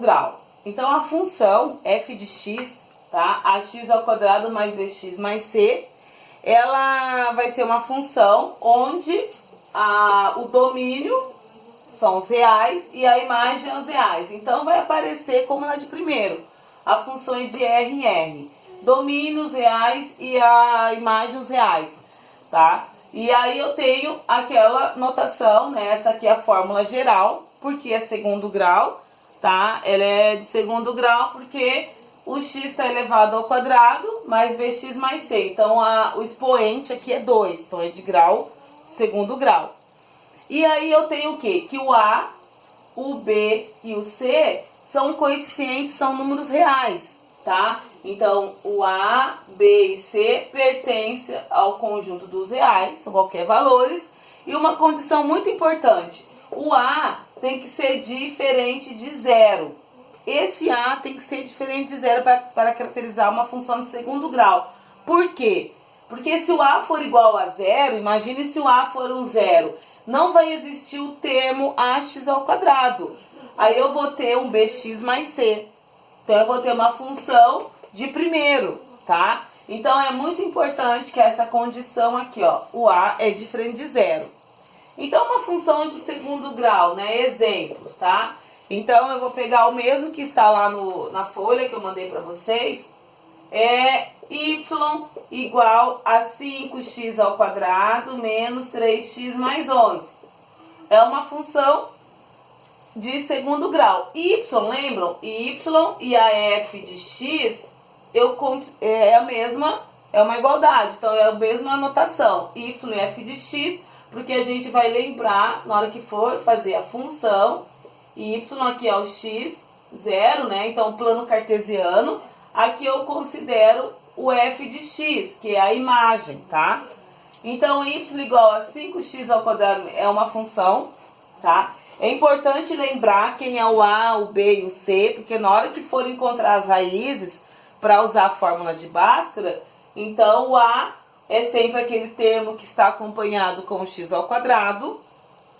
grau. Então, a função f de x, tá? Ax ao quadrado mais bx mais c, ela vai ser uma função onde o domínio são os reais e a imagem é os reais. Então, vai aparecer como na de primeiro. A função é de R em R. Domínio os reais e a imagem os reais, tá? E aí eu tenho aquela notação, né? Essa aqui é a fórmula geral, porque é segundo grau, tá? Ela é de segundo grau porque o x está elevado ao quadrado mais bx mais c. Então, o expoente aqui é 2, então é de grau, segundo grau. E aí eu tenho o quê? Que o A, o B e o C são coeficientes, são números reais, tá? Então, o A, B e C pertencem ao conjunto dos reais, são qualquer valores. E uma condição muito importante, o A tem que ser diferente de zero. Esse A tem que ser diferente de zero para caracterizar uma função de segundo grau. Por quê? Porque se o A for igual a zero, imagine se o A for um zero, não vai existir o termo ax ao quadrado. Aí eu vou ter um bx mais c. Então, eu vou ter uma função de primeiro, tá? Então, é muito importante que essa condição aqui, ó, o a é diferente de zero. Então, uma função de segundo grau, né? Exemplos, tá? Então, eu vou pegar o mesmo que está lá na folha que eu mandei para vocês. É y igual a 5x ao quadrado menos 3x mais 11. É uma função de segundo grau. Y, lembram? Y e a f de x é uma igualdade. Então, é a mesma anotação. Y e f de x, porque a gente vai lembrar, na hora que for fazer a função, y aqui é o x, 0, né? Então, plano cartesiano. Aqui eu considero o f de x, que é a imagem, tá? Então, y igual a 5x ao quadrado é uma função, tá? É importante lembrar quem é o a, o b e o c, porque na hora que for encontrar as raízes para usar a fórmula de Bhaskara, então o a é sempre aquele termo que está acompanhado com x ao quadrado,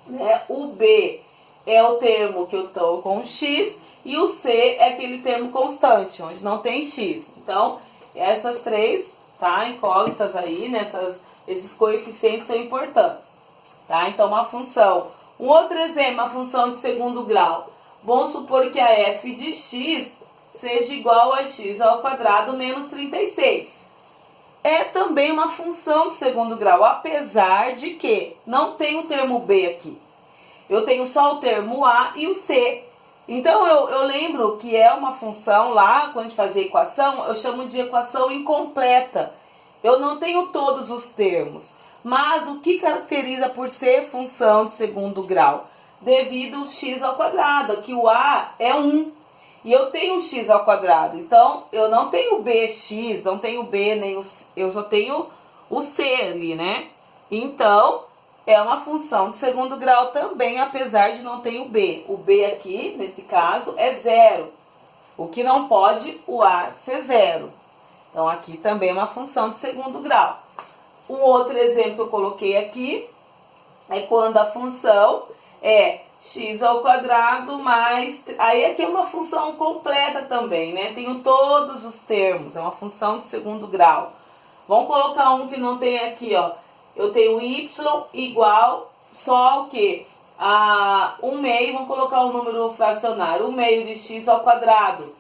né? O b é o termo que eu estou com x, e o c é aquele termo constante, onde não tem x. Então, essas três, tá? Incógnitas aí, esses coeficientes são importantes, tá? Então, uma função. Um outro exemplo, uma função de segundo grau. Vamos supor que a f de x seja igual a x ao quadrado menos 36. É também uma função de segundo grau, apesar de que não tem o termo b aqui. Eu tenho só o termo a e o c. Então, eu lembro que é uma função lá, quando a gente fazia equação, eu chamo de equação incompleta. Eu não tenho todos os termos. Mas o que caracteriza por ser função de segundo grau? Devido ao x ao quadrado, que o a é 1. E eu tenho x ao quadrado. Então, eu não tenho bx, não tenho b, nem o c, eu só tenho o c ali, né? Então, é uma função de segundo grau também, apesar de não ter o b. O b aqui, nesse caso, é 0. O que não pode o a ser 0. Então, aqui também é uma função de segundo grau. Um outro exemplo que eu coloquei aqui é quando a função é x ao quadrado mais... Aí aqui é uma função completa também, né? Tenho todos os termos, é uma função de segundo grau. Vamos colocar um que não tem aqui, ó. Eu tenho y igual só o quê? A 1/2, vamos colocar um número fracionário, 1/2 de x ao quadrado.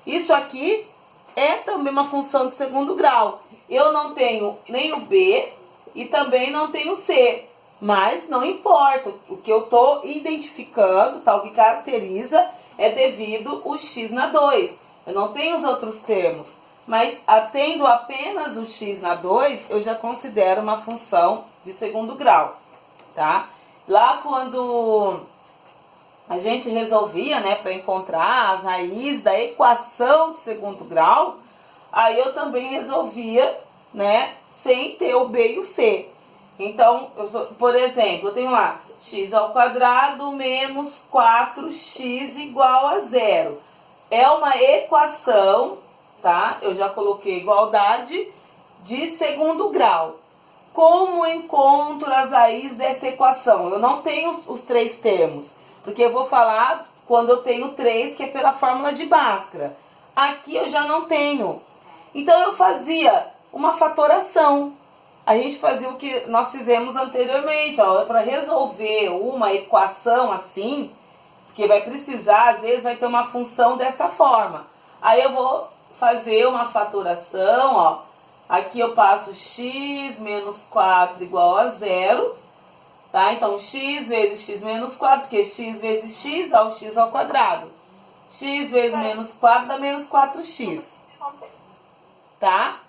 Isso aqui é também uma função de segundo grau. Eu não tenho nem o b e também não tenho o c, mas não importa. O que eu estou identificando, tá, o que caracteriza é devido o x na 2. Eu não tenho os outros termos, mas tendo apenas o x na 2, eu já considero uma função de segundo grau, tá? Lá quando a gente resolvia, né, para encontrar as raízes da equação de segundo grau, aí eu também resolvia, né, sem ter o b e o c. Então, por exemplo, eu tenho lá x ao quadrado menos 4x igual a 0. É uma equação, tá? Eu já coloquei igualdade de segundo grau. Como encontro as raízes dessa equação? Eu não tenho os três termos, porque eu vou falar quando eu tenho 3, que é pela fórmula de Bhaskara. Aqui eu já não tenho. Então eu fazia uma fatoração. A gente fazia o que nós fizemos anteriormente, ó, para resolver uma equação assim, porque vai precisar, às vezes vai ter uma função desta forma. Aí eu vou fazer uma fatoração, ó. Aqui eu passo x menos 4 igual a 0, tá? Então x vezes x menos 4, porque x vezes x dá o x ao quadrado. X vezes menos 4 dá menos 4x, tá?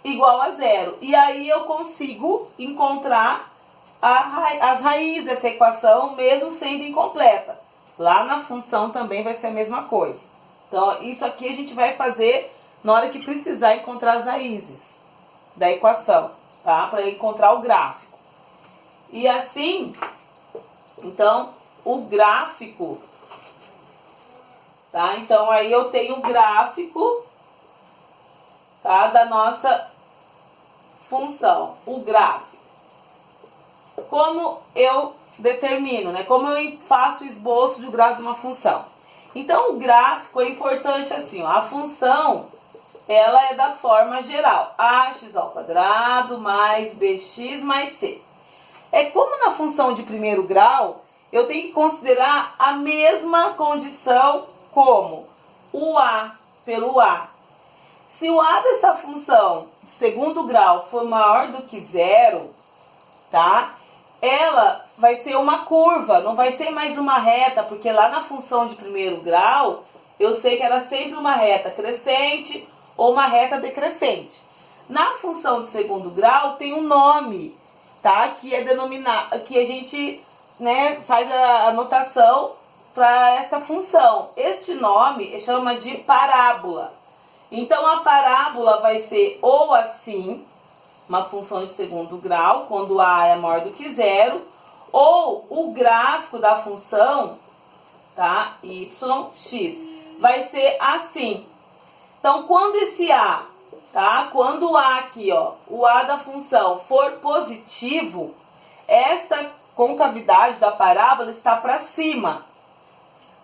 Igual a 0. E aí eu consigo encontrar as raízes dessa equação, mesmo sendo incompleta. Lá na função também vai ser a mesma coisa. Então, isso aqui a gente vai fazer na hora que precisar encontrar as raízes da equação, tá? Para encontrar o gráfico. E assim, então, o gráfico, tá? Então, aí eu tenho o gráfico, tá? Da nossa função, o gráfico. Como eu determino, né? Como eu faço o esboço do gráfico de uma função. Então, o gráfico é importante assim, ó, a função, ela é da forma geral, ax ao quadrado mais bx mais c. É como na função de primeiro grau, eu tenho que considerar a mesma condição como o a pelo a. Se o a dessa função de segundo grau for maior do que 0, tá? Ela vai ser uma curva, não vai ser mais uma reta, porque lá na função de primeiro grau, eu sei que era sempre uma reta crescente ou uma reta decrescente. Na função de segundo grau tem um nome, tá? Que é denominado, que a gente, né, faz a anotação para esta função. Este nome chama de parábola. Então a parábola vai ser ou assim, uma função de segundo grau, quando a é maior do que 0, ou o gráfico da função, tá? Yx, vai ser assim. Então, quando esse a, tá? Quando o a aqui, ó, o a da função for positivo, esta concavidade da parábola está para cima.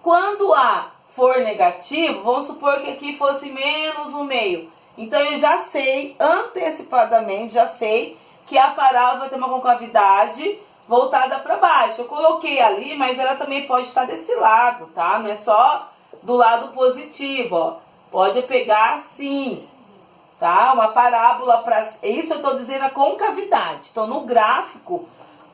Quando a for negativo, vamos supor que aqui fosse menos 1/2. Então, eu já sei, antecipadamente, já sei que a parábola vai ter uma concavidade voltada para baixo. Eu coloquei ali, mas ela também pode estar desse lado, tá? Não é só do lado positivo, ó. Pode pegar assim, tá? Uma parábola para... Isso eu estou dizendo a concavidade. Então, no gráfico,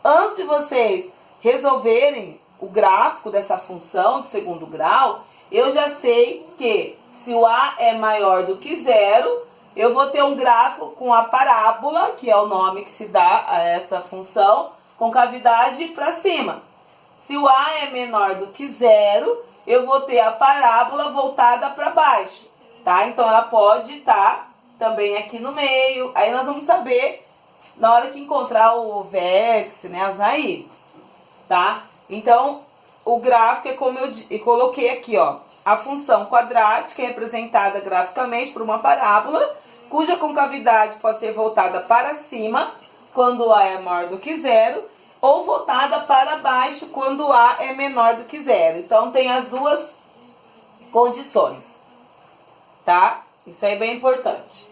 antes de vocês resolverem o gráfico dessa função de segundo grau, eu já sei que se o a é maior do que 0, eu vou ter um gráfico com a parábola, que é o nome que se dá a esta função, com cavidade para cima. Se o a é menor do que 0, eu vou ter a parábola voltada para baixo, tá? Então, ela pode estar também aqui no meio. Aí nós vamos saber na hora que encontrar o vértice, né, as raízes, tá? Então, o gráfico é como eu coloquei aqui, ó. A função quadrática é representada graficamente por uma parábola, cuja concavidade pode ser voltada para cima, quando a é maior do que 0, ou voltada para baixo, quando a é menor do que 0. Então, tem as duas condições, tá? Isso aí é bem importante.